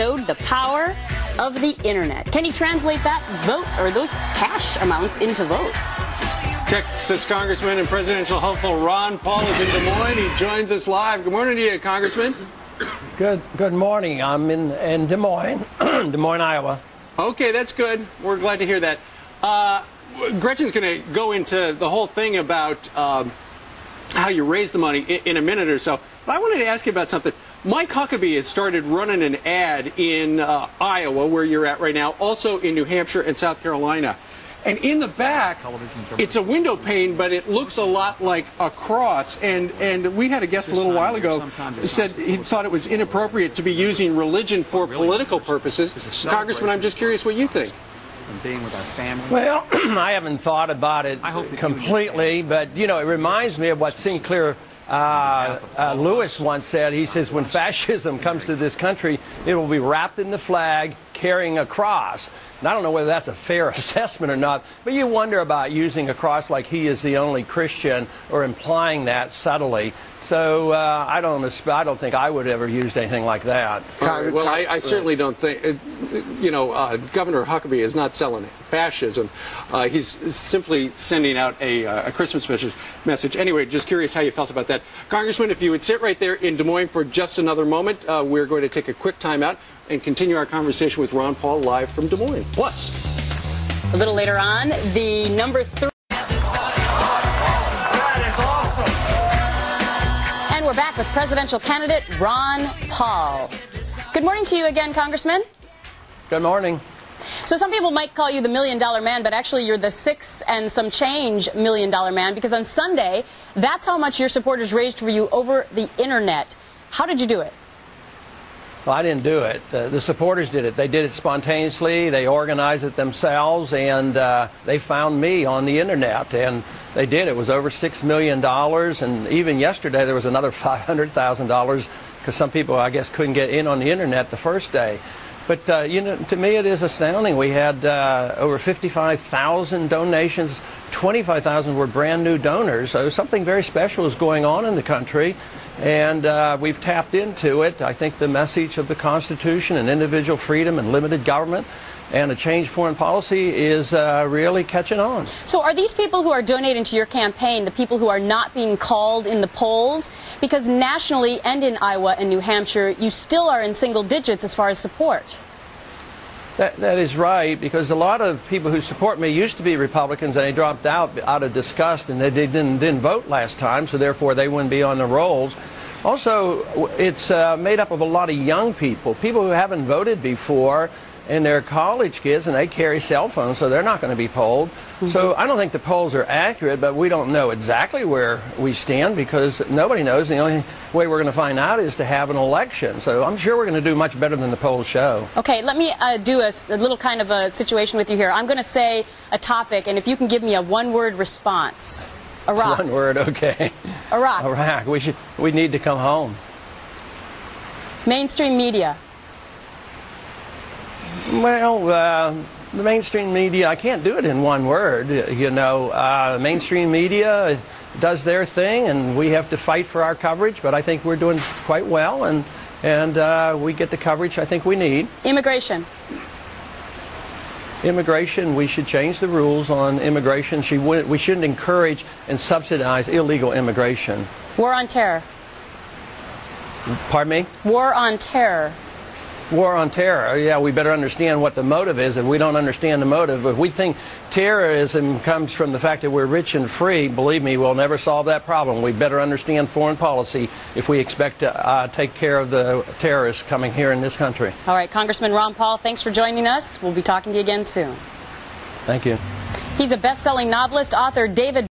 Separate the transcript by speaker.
Speaker 1: showed the power of the internet. Can he translate that vote or those cash amounts into votes?
Speaker 2: Texas Congressman and presidential hopeful Ron Paul is in Des Moines. He joins us live. Good morning to you, Congressman.
Speaker 3: Good morning. I'm in Des Moines, Des Moines, Iowa.
Speaker 2: Okay, that's good. We're glad to hear that. Gretchen's going to go into the whole thing about how you raise the money in a minute or so. But I wanted to ask you about something. Mike Huckabee has started running an ad in Iowa, where you're at right now, also in New Hampshire and South Carolina. And in the back, it's a window pane, but it looks a lot like a cross. And we had a guest a little while ago who said he thought it was inappropriate to be using religion for political purposes. Congressman, I'm just curious what you think.
Speaker 4: Being with our family.
Speaker 3: Well, I haven't thought about it completely, but, you know, it reminds me of what Sinclair Lewis once said. He says, when fascism comes to this country, it will be wrapped in the flag, carrying a cross. And I don't know whether that's a fair assessment or not, but you wonder about using a cross like he is the only Christian, or implying that subtly. So I don't think I would ever use anything like that.
Speaker 2: Well, I certainly don't think, Governor Huckabee is not selling fascism. He's simply sending out a Christmas message. Anyway, just curious how you felt about that. Congressman, if you would sit right there in Des Moines for just another moment, we're going to take a quick time out and continue our conversation with Ron Paul live from Des Moines. Plus,
Speaker 1: a little later on, the number 3. And we're back with presidential candidate Ron Paul. Good morning to you again, Congressman.
Speaker 3: Good morning.
Speaker 1: So some people might call you the $1 million man, but actually you're the $6 and some change $1 million man, because on Sunday, that's how much your supporters raised for you over the internet. How did you do it?
Speaker 3: Well, I didn't do it. The supporters did it. They did it spontaneously. They organized it themselves, and they found me on the internet, and they did. It was over $6 million, and even yesterday there was another $500,000 because some people, I guess, couldn't get in on the internet the first day. But, to me it is astounding. We had over 55,000 donations. 25,000 were brand new donors, so something very special is going on in the country, and we've tapped into it. I think the message of the Constitution and individual freedom and limited government and a changed foreign policy is really catching on.
Speaker 1: So are these people who are donating to your campaign the people who are not being called in the polls? Because nationally and in Iowa and New Hampshire, you still are in single digits as far as support.
Speaker 3: That is right, because a lot of people who support me used to be Republicans, and they dropped out of disgust, and they didn't vote last time, so therefore they wouldn't be on the rolls. Also, it's made up of a lot of young people who haven't voted before, and they're college kids, and they carry cell phones, so they're not going to be polled. So I don't think the polls are accurate, but we don't know exactly where we stand because nobody knows. The only way we're going to find out is to have an election. So I'm sure we're going to do much better than the polls show.
Speaker 1: Okay, let me do a little kind of a situation with you here. I'm going to say a topic, and if you can give me a one-word response. Iraq.
Speaker 3: One word, okay.
Speaker 1: Iraq.
Speaker 3: Iraq. We need to come home.
Speaker 1: Mainstream media.
Speaker 3: Well, the mainstream media, I can't do it in one word. Mainstream media does their thing, and we have to fight for our coverage, but I think we're doing quite well, and we get the coverage I think we need.
Speaker 1: Immigration.
Speaker 3: Immigration, we should change the rules on immigration. We shouldn't encourage and subsidize illegal immigration.
Speaker 1: War on terror.
Speaker 3: Pardon me?
Speaker 1: War on terror.
Speaker 3: War on terror. Yeah, we better understand what the motive is. If we don't understand the motive, if we think terrorism comes from the fact that we're rich and free, believe me, we'll never solve that problem. We better understand foreign policy if we expect to take care of the terrorists coming here in this country.
Speaker 1: All right, Congressman Ron Paul, thanks for joining us. We'll be talking to you again soon.
Speaker 3: Thank you.
Speaker 1: He's a best-selling novelist, author David